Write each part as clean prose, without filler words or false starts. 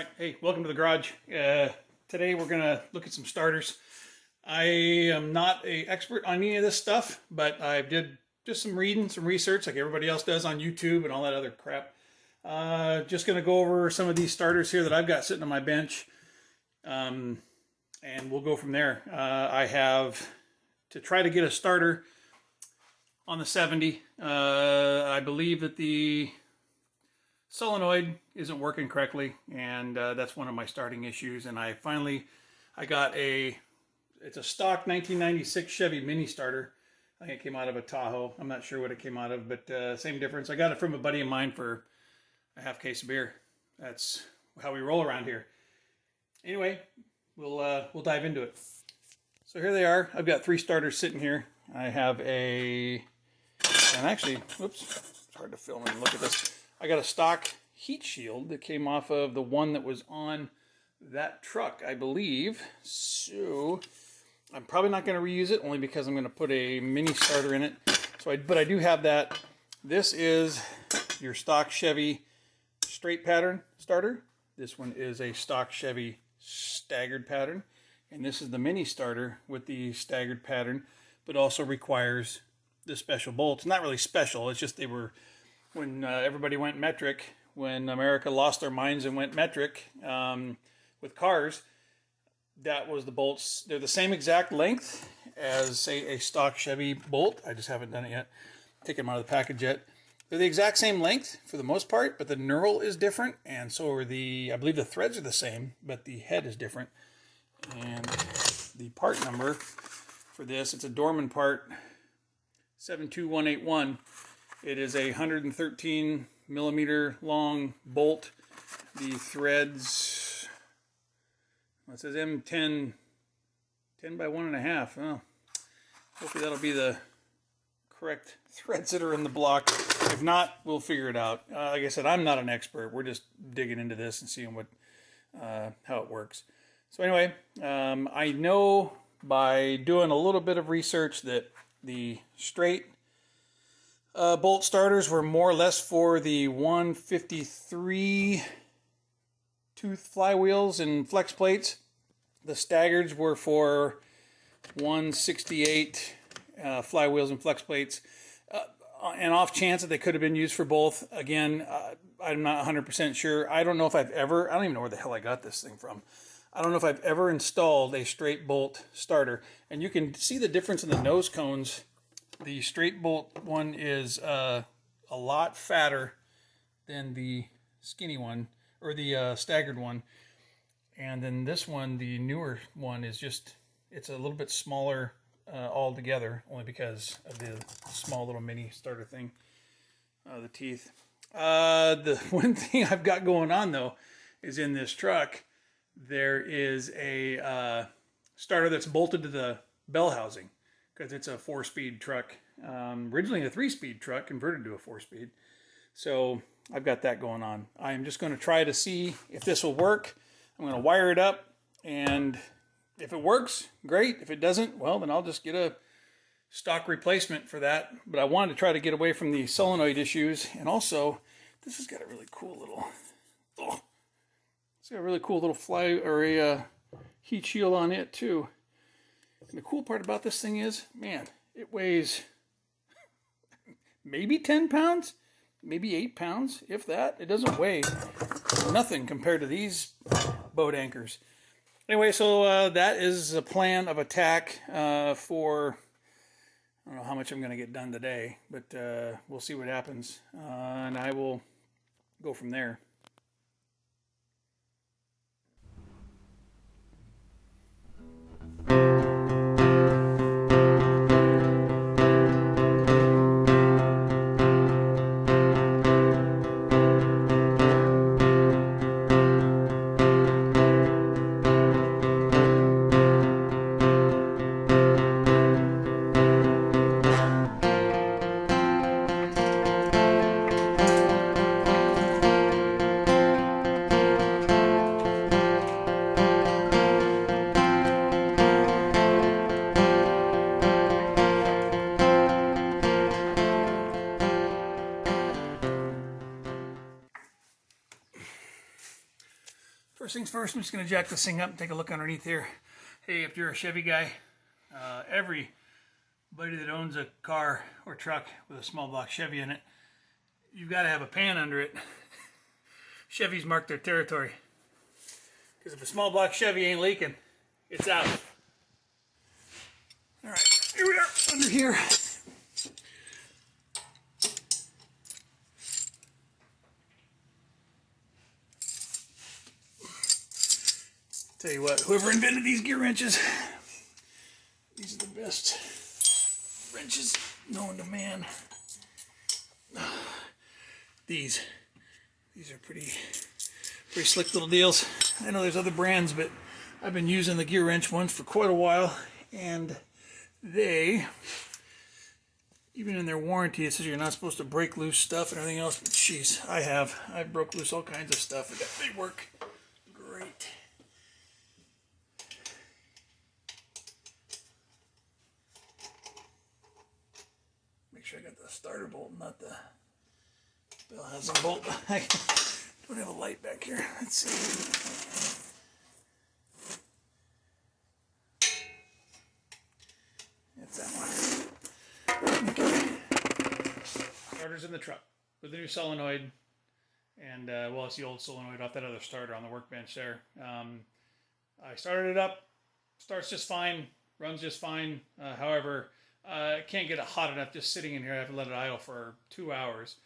Alright, hey, welcome to the garage. Today we're going to look at some starters. I am not an expert on any of this stuff, but I did just some reading, some research like everybody else does on YouTube and all that other crap. Just going to go over some of these starters here that I've got sitting on my bench, and we'll go from there. I have to try to get a starter on the 70. I believe that the solenoid isn't working correctly, and that's one of my starting issues. And I got it's a stock 1996 Chevy mini starter. I think it came out of a Tahoe. I'm not sure what it came out of, but same difference. I got it from a buddy of mine for a half case of beer. That's how we roll around here. Anyway, we'll dive into it. So here they are. I've got three starters sitting here. I have and actually, whoops, it's hard to film and look at this. I got a stock heat shield that came off of the one that was on that truck, I believe. So I'm probably not going to reuse it, only because I'm going to put a mini starter in it. But I do have that. This is your stock Chevy straight pattern starter. This one is a stock Chevy staggered pattern. And this is the mini starter with the staggered pattern, but also requires the special bolts. Not really special, it's just they were, when everybody went metric, when America lost their minds and went metric with cars, that was the bolts. They're the same exact length as, say, a stock Chevy bolt. I just haven't done it yet. Taken them out of the package yet. They're the exact same length for the most part, but the knurl is different, and so are I believe the threads are the same, but the head is different. And the part number for this, it's a Dorman part 72181. It is a 113 millimeter long bolt. The threads, it says M10, 10 by 1.5. Oh, hopefully that'll be the correct threads that are in the block. If not, we'll figure it out. Like I said, I'm not an expert. We're just digging into this and seeing how it works. So anyway, I know by doing a little bit of research that the straight bolt starters were more or less for the 153 tooth flywheels and flex plates. The staggers were for 168 flywheels and flex plates. And off chance that they could have been used for both, again, I'm not 100% sure. I don't even know where the hell I got this thing from. I don't know if I've ever installed a straight bolt starter. And you can see the difference in the nose cones. The straight bolt one is a lot fatter than the skinny one, or the staggered one. And then this one, the newer one, is it's a little bit smaller altogether, only because of the small little mini starter thing, the teeth. The one thing I've got going on, though, is in this truck, there is a starter that's bolted to the bell housing, because it's a 4-speed truck. Originally a 3-speed truck, converted to a 4-speed. So I've got that going on. I'm just going to try to see if this will work. I'm going to wire it up, and if it works, great. If it doesn't, well, then I'll just get a stock replacement for that. But I wanted to try to get away from the solenoid issues. And also, this has got a really cool little, it's got a really cool little heat shield on it too. And the cool part about this thing is, man, it weighs maybe 10 pounds, maybe 8 pounds, if that. It doesn't weigh nothing compared to these boat anchors. Anyway, so that is a plan of attack for, I don't know how much I'm going to get done today, but we'll see what happens. And I will go from there. First things first, I'm just going to jack this thing up and take a look underneath here. Hey, if you're a Chevy guy, everybody that owns a car or truck with a small block Chevy in it, you've got to have a pan under it. Chevys mark their territory. Because if a small block Chevy ain't leaking, it's out. All right, here we are under here. Tell you what, whoever invented these gear wrenches, these are the best wrenches known to man. These are pretty slick little deals. I know there's other brands, but I've been using the gear wrench ones for quite a while, and they, even in their warranty, it says you're not supposed to break loose stuff and everything else, but jeez, I've broke loose all kinds of stuff, and they work great. Make sure I got the starter bolt, not the bellhousing bolt. I don't have a light back here. Let's see. That's that one. Okay. Starter's in the truck with the new solenoid, and well, it's the old solenoid off that other starter on the workbench there. I started it up. Starts just fine. Runs just fine. However, I can't get it hot enough just sitting in here. I have to let it idle for 2 hours.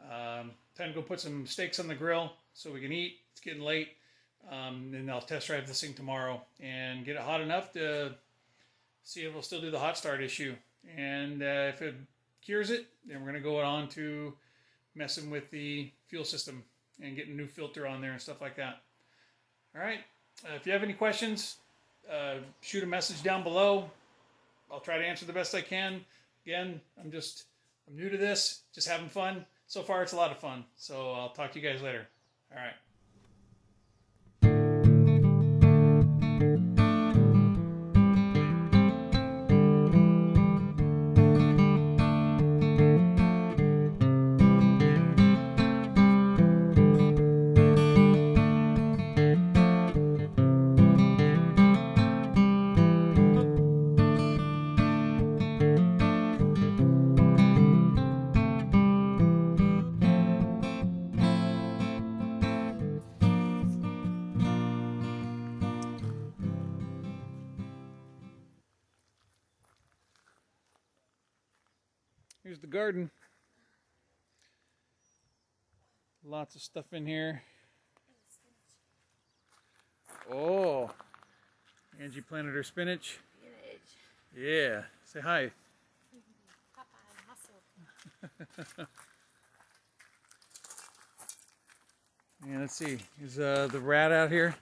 Time to go put some steaks on the grill so we can eat. It's getting late. And I'll test drive this thing tomorrow and get it hot enough to see if it'll still do the hot start issue. And if it cures it, then we're going to go on to messing with the fuel system and getting a new filter on there and stuff like that. All right. If you have any questions, shoot a message down below. I'll try to answer the best I can. Again, I'm new to this, just having fun. So far, it's a lot of fun. So I'll talk to you guys later. All right. Here's the garden. Lots of stuff in here. Oh, Angie planted her spinach. Yeah, say hi. Yeah, let's see. Is the rat out here?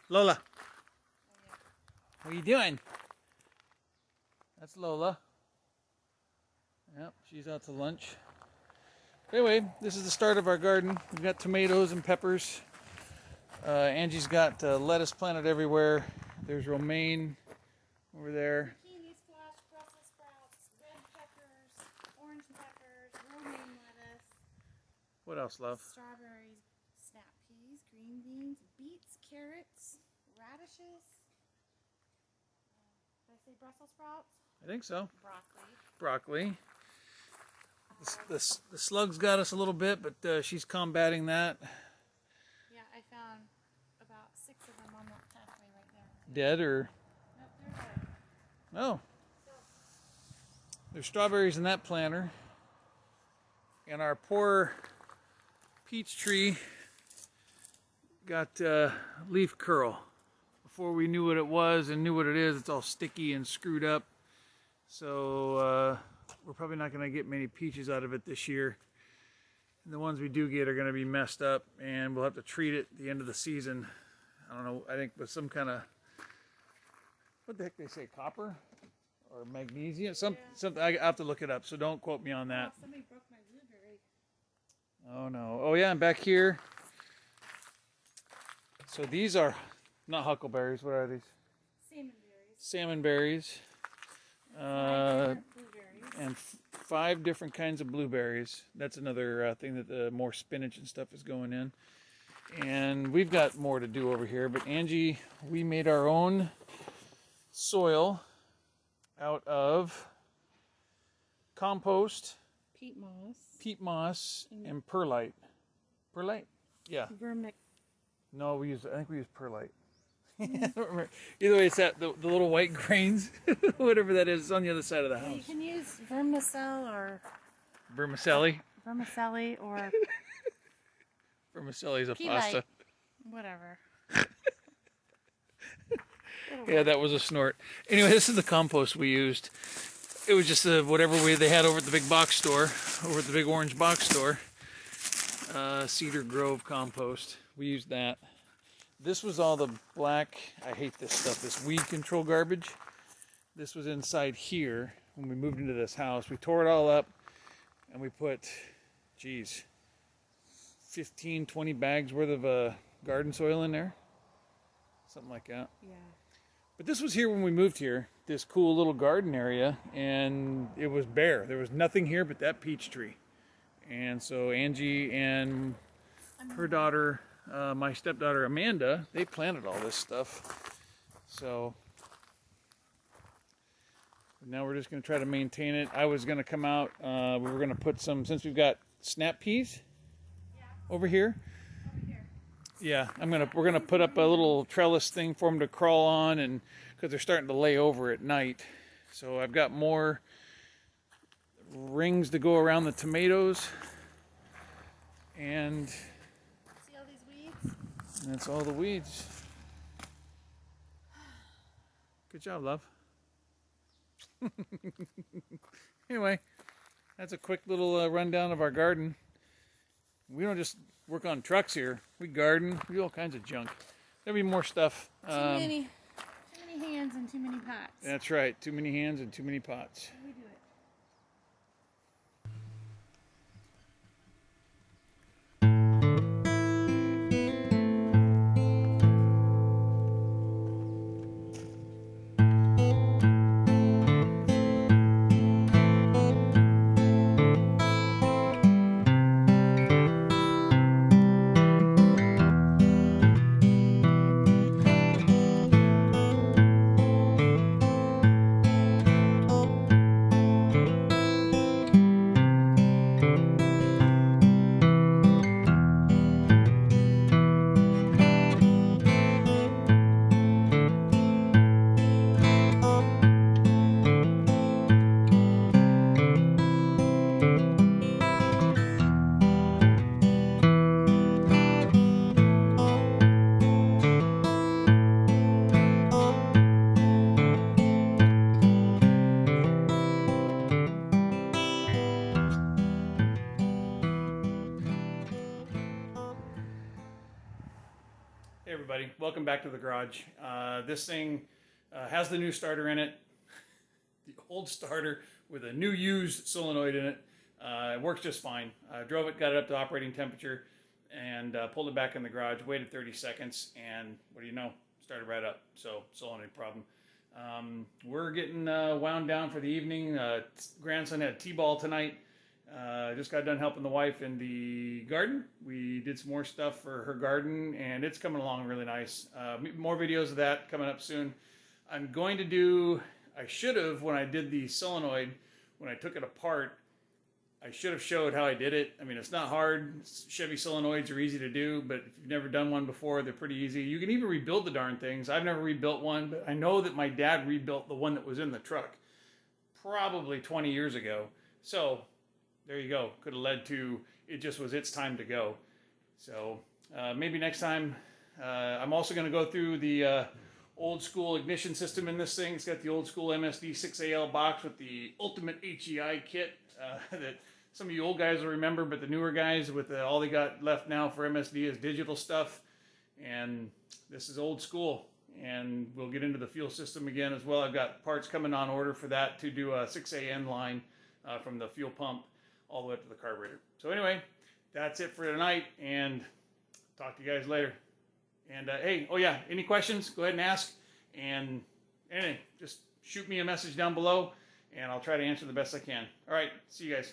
Lola, what are you doing? That's Lola. Yep, she's out to lunch. Anyway, this is the start of our garden. We've got tomatoes and peppers. Angie's got lettuce planted everywhere. There's romaine over there. Zucchini, squash, Brussels sprouts, red peppers, orange peppers, romaine lettuce. What else, love? Strawberries, snap peas, green beans, beets, carrots, radishes. Did I say Brussels sprouts? I think so. Broccoli. The slugs got us a little bit, but she's combating that. Yeah, I found about 6 of them on that pathway right there. Dead or? Nope, they're dead. Oh. There's strawberries in that planter. And our poor peach tree got leaf curl. Before we knew what it was and knew what it is, it's all sticky and screwed up. So we're probably not going to get many peaches out of it this year. And the ones we do get are going to be messed up, and we'll have to treat it at the end of the season. I don't know, I think with some kind of, what the heck they say, copper or magnesium? Something. I have to look it up, so don't quote me on that. Oh, somebody broke my blueberry. Oh no. Oh yeah, and back here. So these are not huckleberries. What are these? Salmon berries. Salmon berries. Blueberries. And 5 different kinds of blueberries. That's another thing that the more spinach and stuff is going in. And we've got more to do over here, but Angie, we made our own soil out of compost, peat moss, and perlite. Perlite? Yeah. Vermic. No, I think we use perlite. I don't remember. Either way, it's that the little white grains, whatever that is, on the other side of the house. You can use vermicell or Vermicelli. vermicelli or Vermicelli is a Peanut. pasta. whatever. Yeah, that was a snort. Anyway, this is the compost we used. It was just whatever they had over at the big box store, over at the big orange box store. Cedar Grove compost. We used that. This was all the black, I hate this stuff, this weed control garbage. This was inside here when we moved into this house. We tore it all up and we put, 15, 20 bags worth of garden soil in there. Something like that. Yeah. But this was here when we moved here, this cool little garden area, and it was bare. There was nothing here but that peach tree. And so Angie and her daughter, my stepdaughter Amanda, they planted all this stuff. So now we're just going to try to maintain it. I was going to come out, we were going to put some, since we've got snap peas over here. Yeah, we're gonna put up a little trellis thing for them to crawl on, and because they're starting to lay over at night. So I've got more rings to go around the tomatoes, and See all these weeds? that's all the weeds. Good job, love. Anyway, that's a quick little rundown of our garden. We don't just work on trucks here. We garden. We do all kinds of junk. There'll be more stuff. Too many hands and too many pots. That's right. Too many hands and too many pots. We do it. Hey everybody, welcome back to the garage. This thing has the new starter in it, the old starter with a new used solenoid in it. It works just fine. I drove it, got it up to operating temperature, and pulled it back in the garage, waited 30 seconds, and what do you know, started right up. So solenoid problem. We're getting wound down for the evening. Grandson had t-ball tonight. Just got done helping the wife in the garden. We did some more stuff for her garden, and it's coming along really nice. More videos of that coming up soon. I'm going to do, I should have, when I did the solenoid, when I took it apart, I should have showed how I did it. I mean, it's not hard. Chevy solenoids are easy to do, but if you've never done one before, they're pretty easy. You can even rebuild the darn things. I've never rebuilt one, but I know that my dad rebuilt the one that was in the truck probably 20 years ago. So there you go. Could have led to it just was its time to go. So maybe next time. I'm also going to go through the old school ignition system in this thing. It's got the old school MSD 6AL box with the ultimate HEI kit that some of you old guys will remember, but the newer guys with all they got left now for MSD is digital stuff. And this is old school. And we'll get into the fuel system again as well. I've got parts coming on order for that to do a 6AN line from the fuel pump all the way up to the carburetor. So anyway, that's it for tonight, and talk to you guys later. And hey, oh yeah, any questions, go ahead and ask. And anything, just shoot me a message down below, and I'll try to answer the best I can. All right, see you guys.